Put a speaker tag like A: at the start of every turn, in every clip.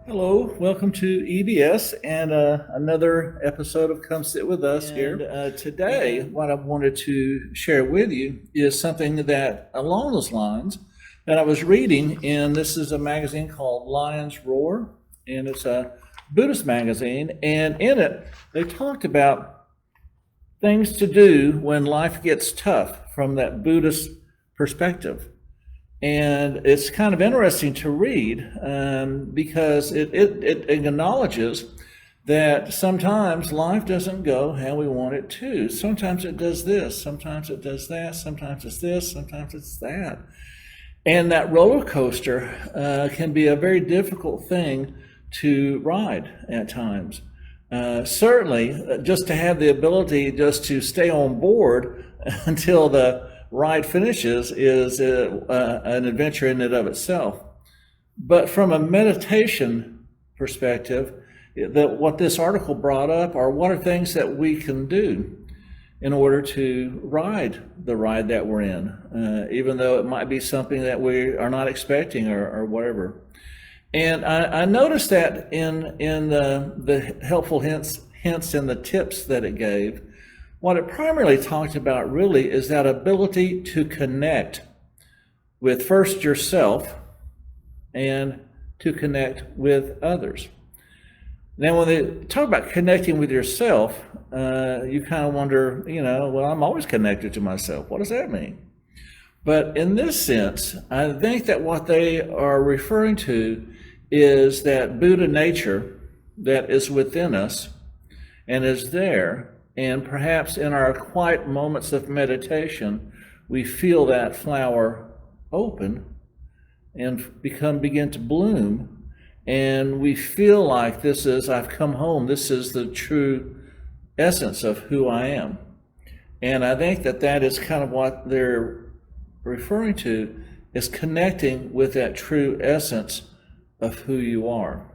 A: Hello, welcome to EBS and another episode of Come Sit With Us here. Today, what I wanted to share with you is something that, along those lines, that I was reading, and this is a magazine called Lion's Roar, and it's a Buddhist magazine, and in it, they talked about things to do when life gets tough from that Buddhist perspective. And it's kind of interesting to read because it acknowledges that sometimes life doesn't go how we want it to. Sometimes it does this, sometimes it does that, sometimes it's this, sometimes it's that. And that roller coaster can be a very difficult thing to ride at times. Certainly, just to have the ability just to stay on board until the ride finishes is an adventure in and of itself. But from a meditation perspective, what this article brought up are what are things that we can do in order to ride the ride that we're in, even though it might be something that we are not expecting or whatever. And I noticed that in the helpful hints and the tips that it gave, what it primarily talked about really is that ability to connect with first yourself and to connect with others. Now, when they talk about connecting with yourself, you kind of wonder, well, I'm always connected to myself. What does that mean? But in this sense, I think that what they are referring to is that Buddha nature that is within us and is there. And perhaps in our quiet moments of meditation, we feel that flower open and begin to bloom. And we feel like I've come home. This is the true essence of who I am. And I think that is kind of what they're referring to, is connecting with that true essence of who you are.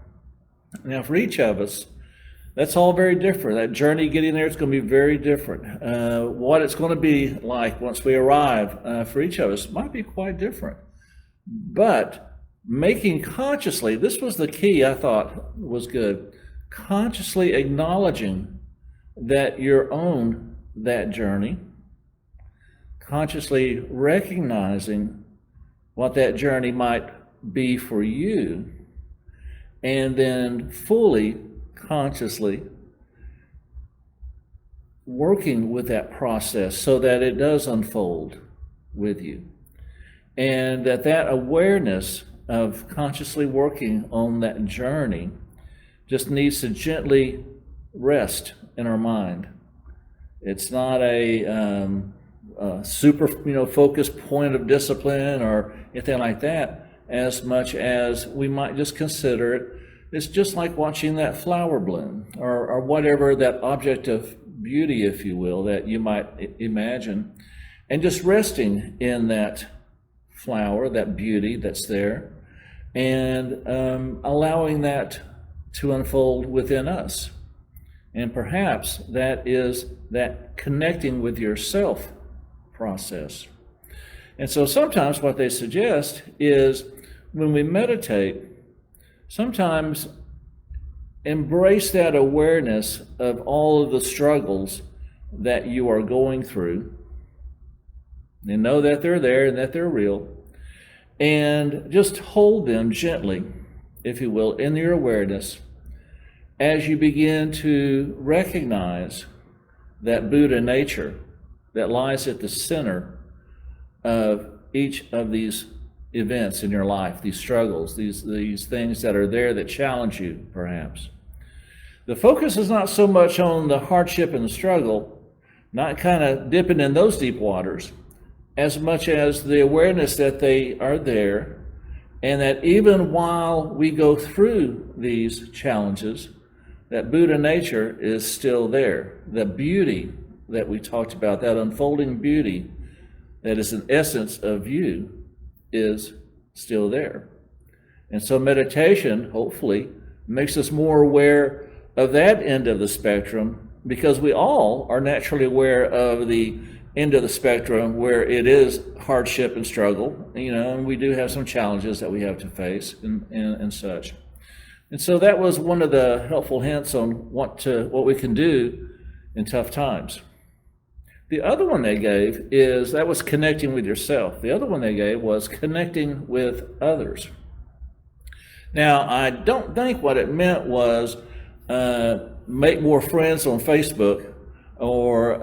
A: Now, for each of us, that's all very different. That journey getting there is going to be very different. What it's going to be like once we arrive for each of us might be quite different. But making consciously, this was the key I thought was good, consciously acknowledging that you're on that journey, consciously recognizing what that journey might be for you, and then fully consciously working with that process so that it does unfold with you. And that awareness of consciously working on that journey just needs to gently rest in our mind. It's not a super focused point of discipline or anything like that, as much as we might just consider it. It's just like watching that flower bloom or whatever that object of beauty, if you will, that you might imagine, and just resting in that flower, that beauty that's there, and allowing that to unfold within us. And perhaps that is that connecting with yourself process. And so sometimes what they suggest is when we meditate, sometimes embrace that awareness of all of the struggles that you are going through and know that they're there and that they're real, and just hold them gently, if you will, in your awareness as you begin to recognize that Buddha nature that lies at the center of each of these events in your life, these struggles, these things that are there that challenge you, perhaps. The focus is not so much on the hardship and the struggle, not kind of dipping in those deep waters, as much as the awareness that they are there, and that even while we go through these challenges, that Buddha nature is still there. The beauty that we talked about, that unfolding beauty that is an essence of you, is still there. And so meditation, hopefully, makes us more aware of that end of the spectrum, because we all are naturally aware of the end of the spectrum where it is hardship and struggle, and we do have some challenges that we have to face and such. And so that was one of the helpful hints on what we can do in tough times. The other one they gave is that was connecting with yourself. The other one they gave was connecting with others. Now, I don't think what it meant was make more friends on Facebook or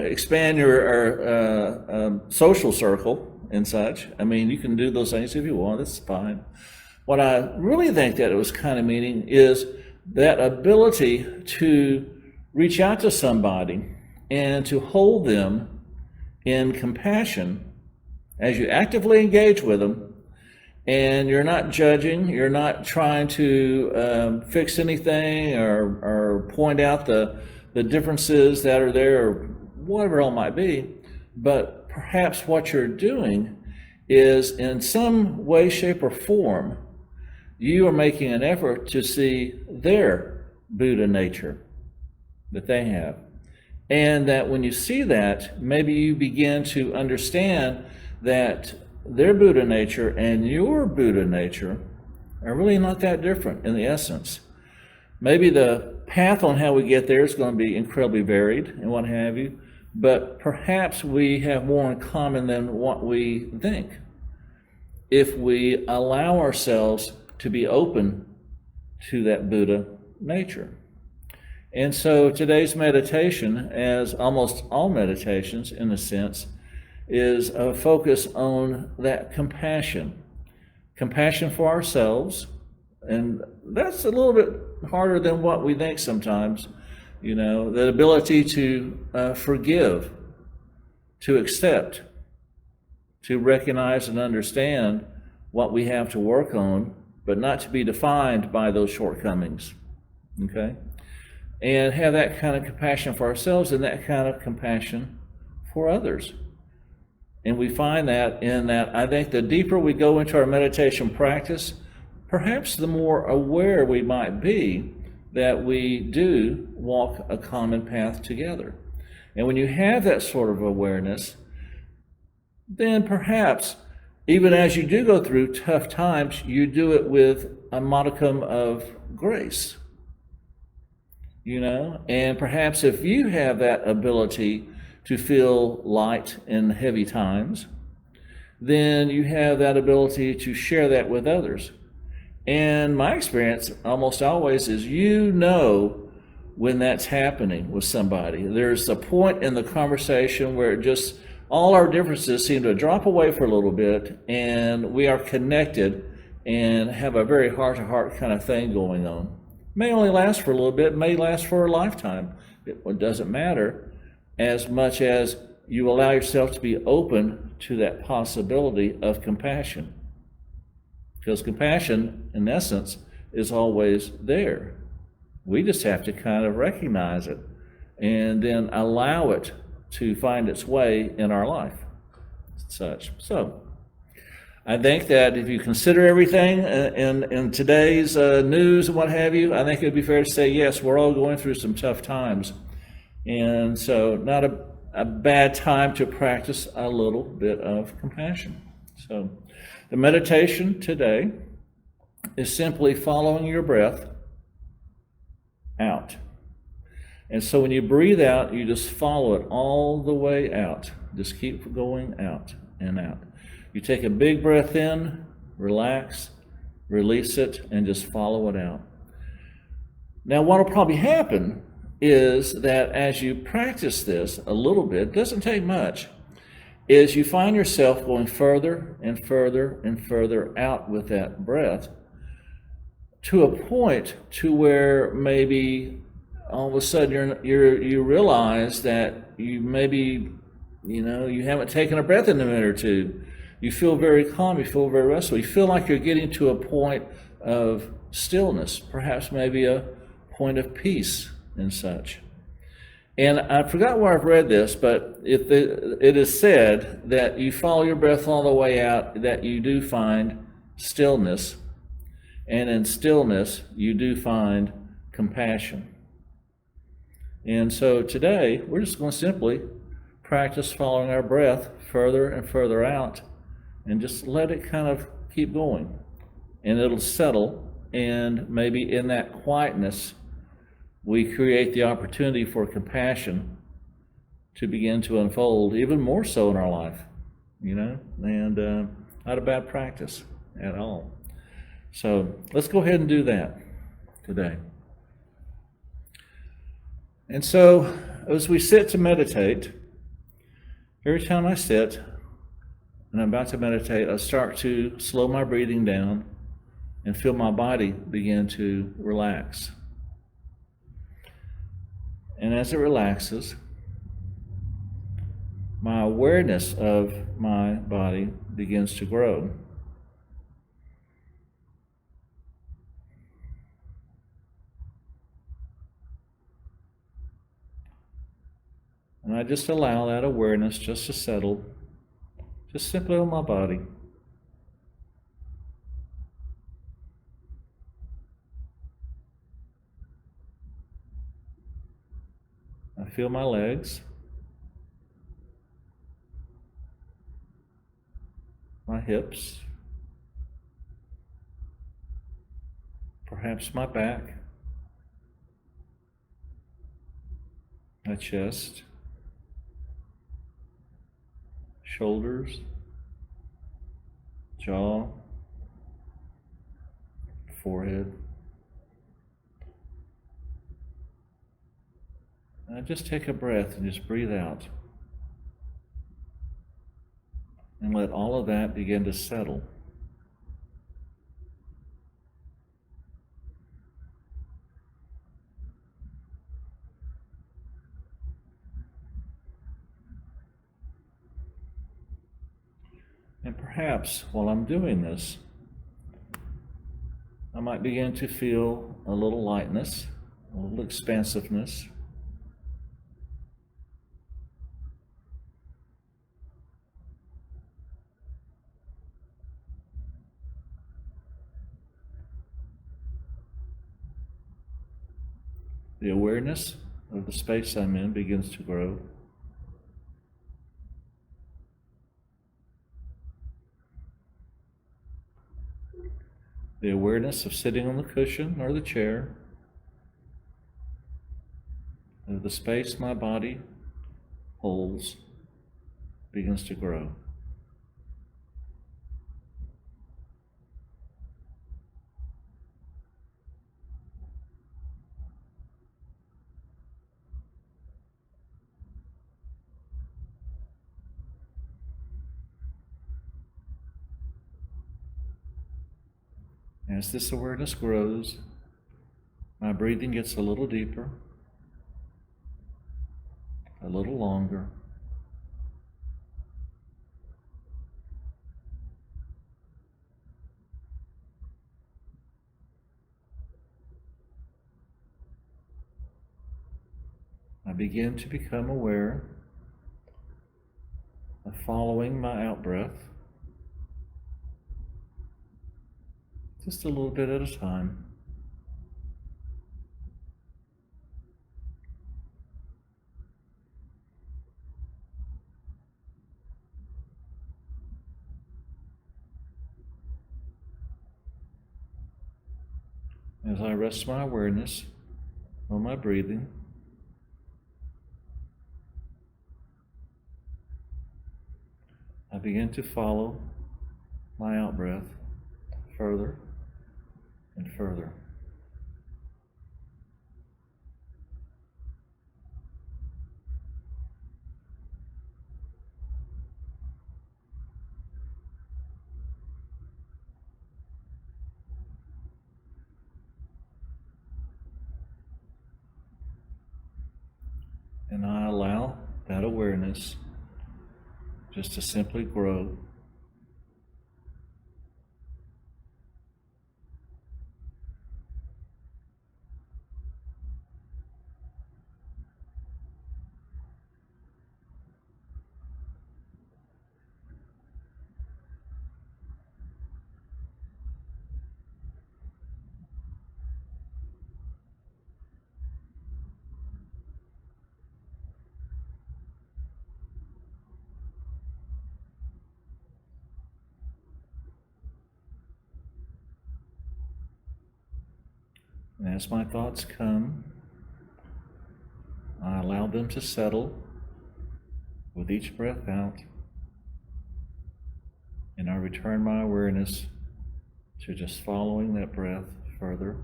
A: expand your social circle and such. I mean, you can do those things if you want. That's fine. What I really think that it was kind of meaning is that ability to reach out to somebody and to hold them in compassion as you actively engage with them, and you're not judging, you're not trying to fix anything or point out the differences that are there or whatever it all might be, but perhaps what you're doing is in some way, shape, or form, you are making an effort to see their Buddha nature that they have. And that when you see that, maybe you begin to understand that their Buddha nature and your Buddha nature are really not that different in the essence. Maybe the path on how we get there is going to be incredibly varied and what have you, but perhaps we have more in common than what we think if we allow ourselves to be open to that Buddha nature. And so today's meditation, as almost all meditations in a sense, is a focus on that compassion. Compassion for ourselves, and that's a little bit harder than what we think sometimes. You know, the ability to forgive, to accept, to recognize and understand what we have to work on, but not to be defined by those shortcomings, okay? And have that kind of compassion for ourselves and that kind of compassion for others. And we find that in that, I think the deeper we go into our meditation practice, perhaps the more aware we might be that we do walk a common path together. And when you have that sort of awareness, then perhaps even as you do go through tough times, you do it with a modicum of grace. You know, and perhaps if you have that ability to feel light in heavy times, then you have that ability to share that with others. And my experience almost always is when that's happening with somebody. There's a point in the conversation where it just, all our differences seem to drop away for a little bit, and we are connected and have a very heart-to-heart kind of thing going on. May only last for a little bit, may last for a lifetime. It doesn't matter, as much as you allow yourself to be open to that possibility of compassion. Because compassion, in essence, is always there. We just have to kind of recognize it and then allow it to find its way in our life. Such. So, I think that if you consider everything in today's news and what have you, I think it would be fair to say, yes, we're all going through some tough times. And so not a bad time to practice a little bit of compassion. So the meditation today is simply following your breath out. And so when you breathe out, you just follow it all the way out. Just keep going out and out. You take a big breath in, relax, release it, and just follow it out. Now, what will probably happen is that as you practice this a little bit, it doesn't take much, is you find yourself going further and further and further out with that breath to a point to where maybe all of a sudden you realize that you maybe, you haven't taken a breath in a minute or two. You feel very calm, you feel very restful. You feel like you're getting to a point of stillness, perhaps maybe a point of peace and such. And I forgot where I've read this, but it is said that you follow your breath all the way out, that you do find stillness. And in stillness, you do find compassion. And so today, we're just going to simply practice following our breath further and further out, and just let it kind of keep going. and it'll settle. And maybe in that quietness, we create the opportunity for compassion to begin to unfold even more so in our life, and not a bad practice at all. So let's go ahead and do that today. And so as we sit to meditate, every time I sit and I'm about to meditate, I start to slow my breathing down and feel my body begin to relax. And as it relaxes, my awareness of my body begins to grow. And I just allow that awareness just to settle, just simply on my body. I feel my legs, my hips, perhaps my back, my chest, shoulders, jaw, forehead. And I just take a breath and just breathe out. And let all of that begin to settle. And perhaps while I'm doing this, I might begin to feel a little lightness, a little expansiveness. The awareness of the space I'm in begins to grow. The awareness of sitting on the cushion or the chair, of the space my body holds, begins to grow. As this awareness grows, my breathing gets a little deeper, a little longer. I begin to become aware of following my out-breath, just a little bit at a time. As I rest my awareness on my breathing, I begin to follow my out-breath further and further. And I allow that awareness just to simply grow. And as my thoughts come, I allow them to settle with each breath out, and I return my awareness to just following that breath further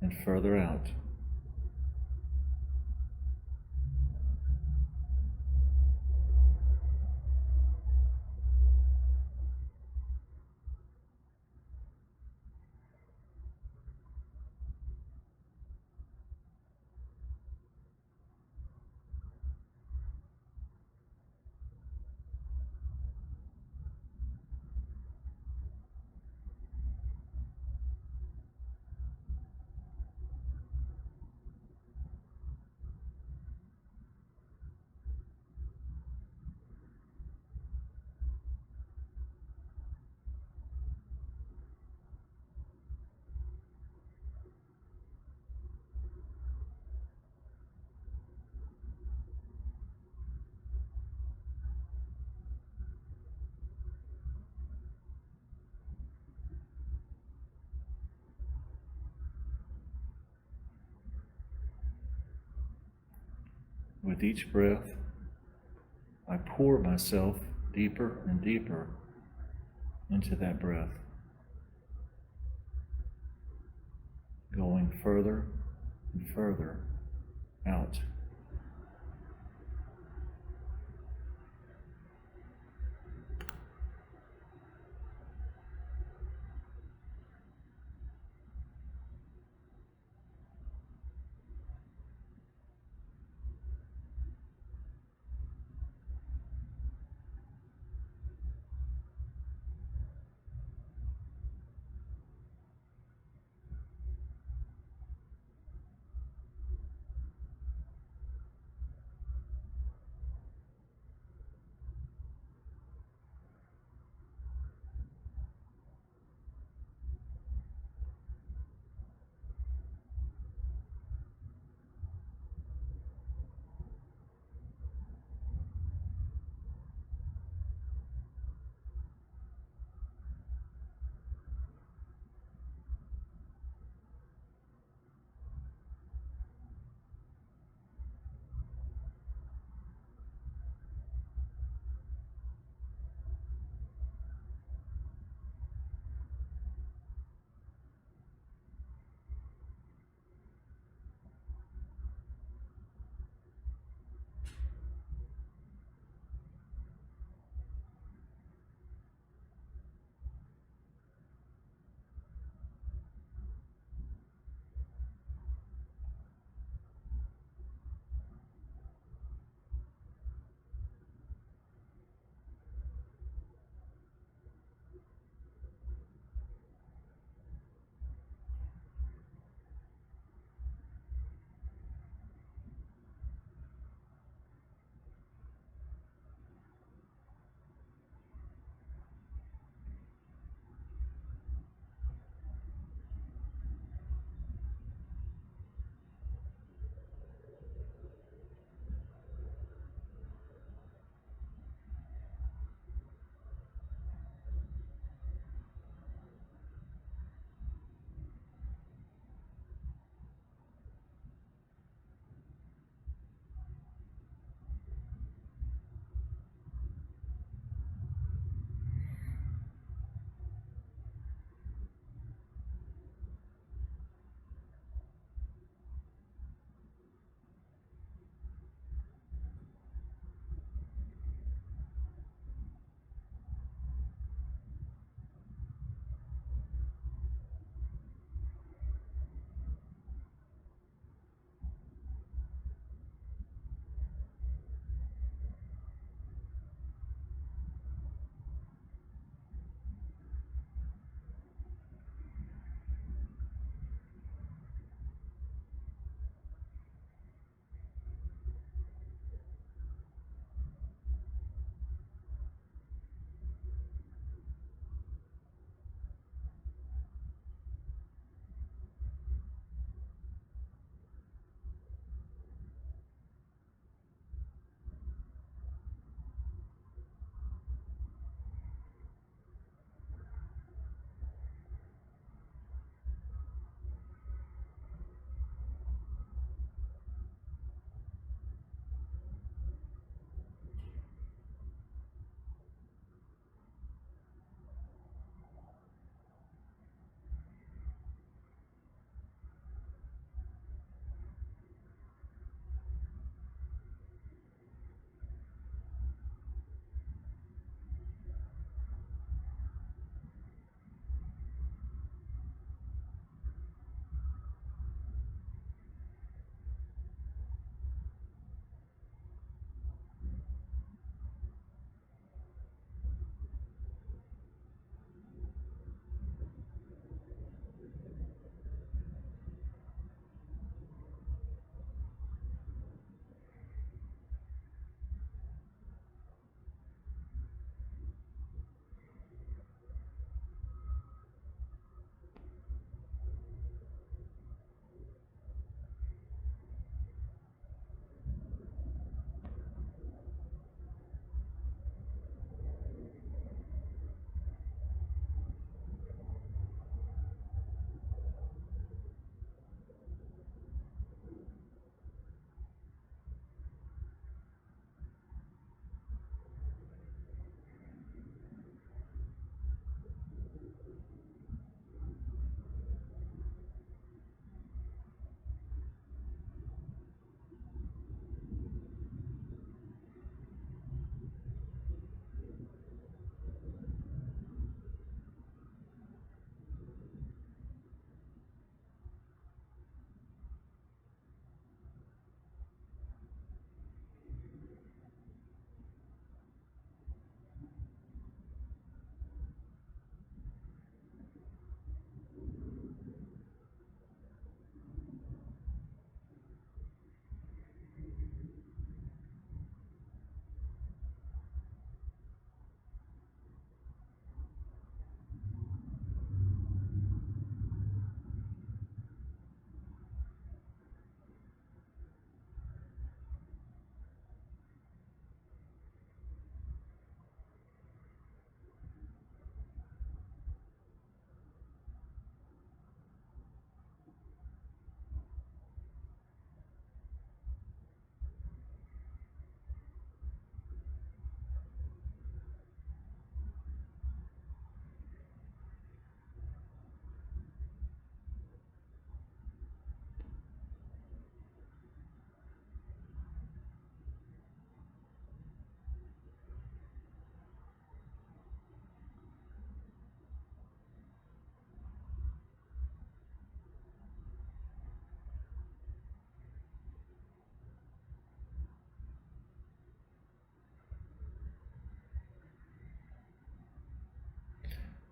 A: and further out. With each breath, I pour myself deeper and deeper into that breath, going further and further out.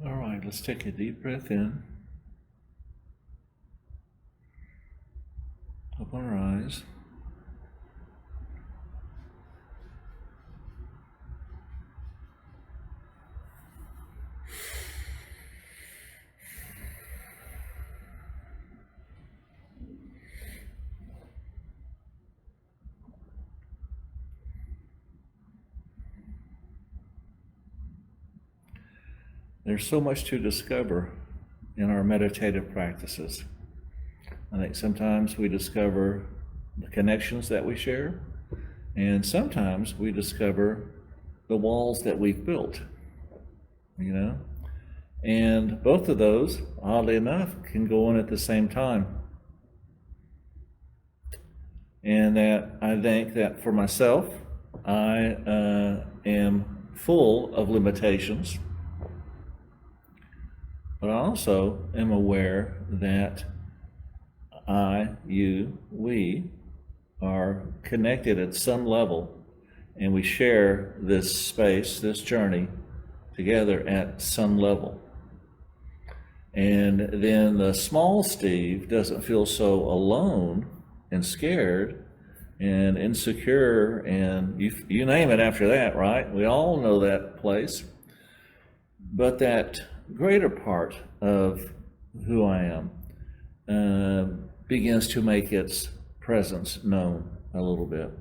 A: All right, let's take a deep breath in. Open our eyes. There's so much to discover in our meditative practices. I think sometimes we discover the connections that we share, and sometimes we discover the walls that we've built, And both of those, oddly enough, can go on at the same time. And that I think that for myself, I am full of limitations. But I also am aware that we are connected at some level, and we share this space, this journey together at some level. And then the small Steve doesn't feel so alone and scared and insecure, and you name it after that, right? We all know that place. But that greater part of who I am begins to make its presence known a little bit.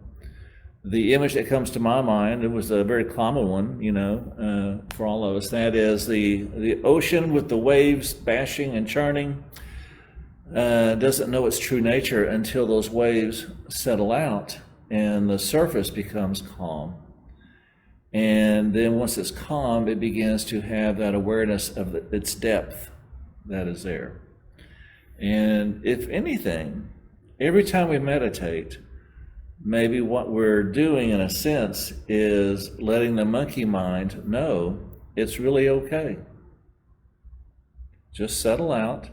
A: The image that comes to my mind, it was a very common one, for all of us. That is the ocean with the waves bashing and churning doesn't know its true nature until those waves settle out and the surface becomes calm. And then once it's calm, it begins to have that awareness of its depth that is there. And if anything, every time we meditate, maybe what we're doing in a sense is letting the monkey mind know it's really okay. Just settle out,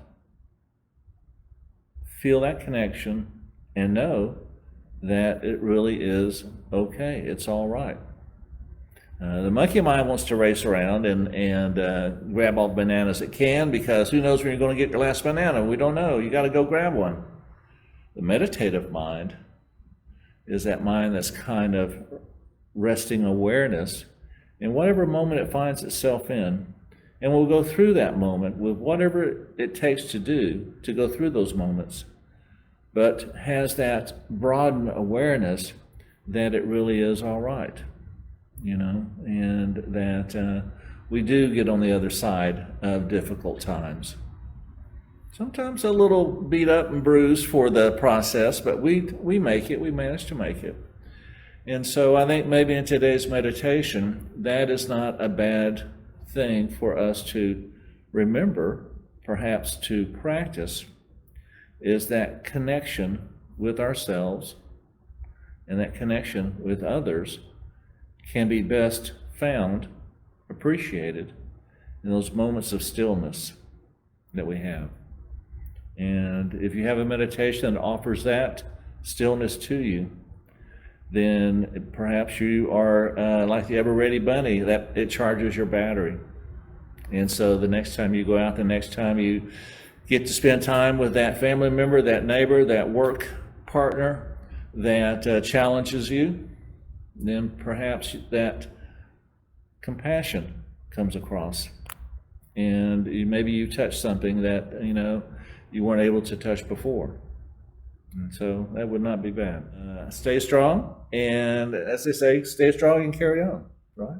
A: feel that connection, and know that it really is okay. It's all right. The monkey mind wants to race around and grab all the bananas it can, because who knows when you're going to get your last banana? We don't know. You got to go grab one. The meditative mind is that mind that's kind of resting awareness in whatever moment it finds itself in. And we'll go through that moment with whatever it takes to do to go through those moments, but has that broadened awareness that it really is all right. And that we do get on the other side of difficult times. Sometimes a little beat up and bruised for the process, but we make it, we manage to make it. And so I think maybe in today's meditation, that is not a bad thing for us to remember, perhaps to practice, is that connection with ourselves and that connection with others can be best found, appreciated in those moments of stillness that we have. And if you have a meditation that offers that stillness to you, then perhaps you are like the ever-ready bunny, that it charges your battery. And so the next time you go out, the next time you get to spend time with that family member, that neighbor, that work partner that challenges you, then perhaps that compassion comes across, and maybe you touch something that you weren't able to touch before. And so that would not be bad. Stay strong, and as they say, stay strong and carry on, right?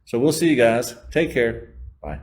A: So we'll see you guys. Take care. Bye.